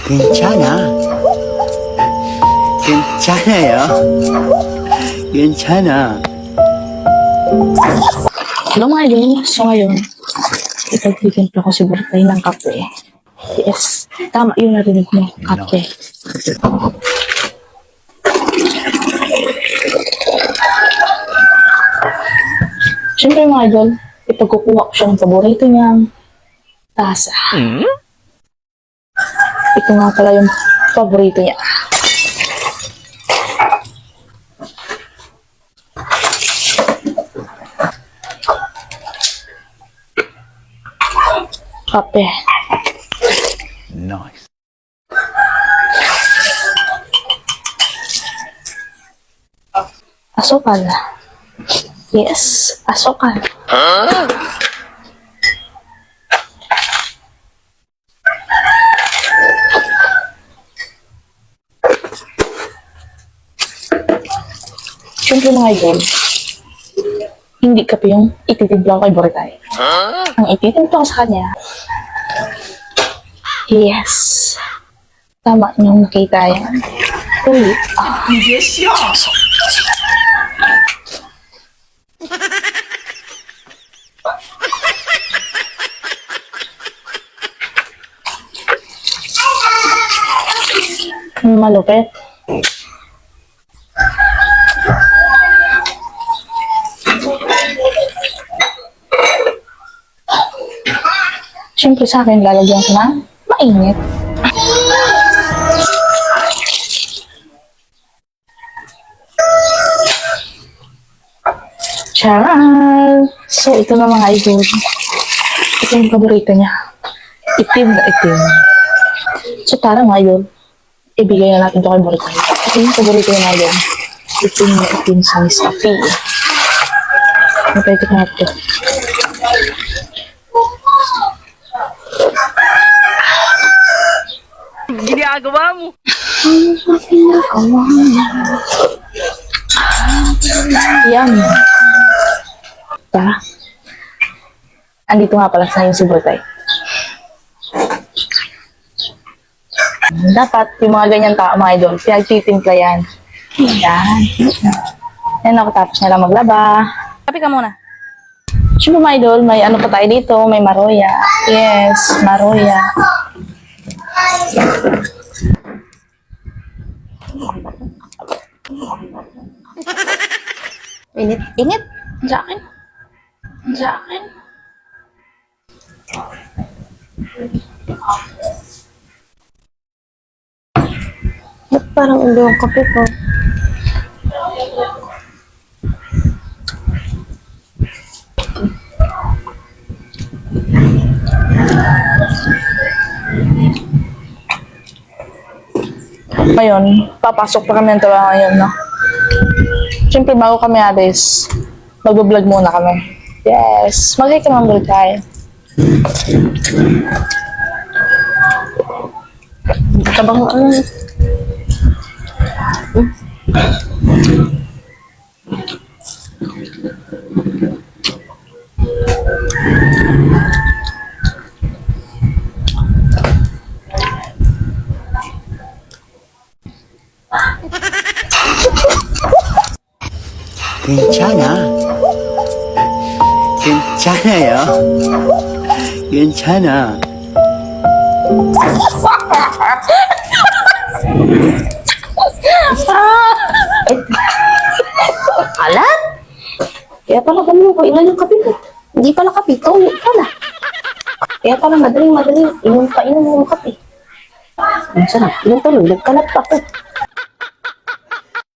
괜찮아. 괜찮아요. 괜찮아. Hello mga idol. So ngayon, ipagtitimple ko si Bertay ng kape. Yes, tama yung narinig mo, kape. Siyempre mga idol, ipagkukuha ko siya ng paborito niyang tasa. Ito nga pala yung paborito niya. Kape. Nice. Asukal. Yes, asukal. Siyempre mga idol, hindi kape yung ititimpla ko kay Boracay. Ang ititimpla ko sa kanya, yes, tama niyong nakita yan. Ulit. Yes, yeah. Malupit. Siyempre sa akin, lalagyan ko ng mainit. Charal! So, ito na mga idol. Ito yung paborito niya. Itim na itim. So, tara mga idol. Ibigay na natin ito kay Boracay. Ito yung paborito niya mga idol. Itim na itim sa Miss Afi. Napay ko na ito. Ginagawa mo. Yan. Tara. Andito nga pala sa yung si Boracay. Dapat yung mga ganyan tao mga idol, pinagtitimpla yan. Yan. Yan ako tapos na lang maglaba. Kapi ka muna. Siyempre mga idol, may ano pa tayo dito, may maroya. Yes, maroya. Init, init. Sa akin. Sa akin. Ba't parang ulo ang kape ko? Ngayon, papasok pa kami ng trabaho ngayon, no? Siyempre, bago kami alis, mag-vlog muna kami. Yes, mag-hi ka naman tayo. Tabang ano? 괜찮아. 괜찮아요. 괜찮아. Alat? Kaya pala ganun ko, ilan yung kape ko? Hindi pala kape, tuyo pala. Kaya pala madaling, inom yung kape. Ang sarap, ilan tuloy, nagkalat pa ko.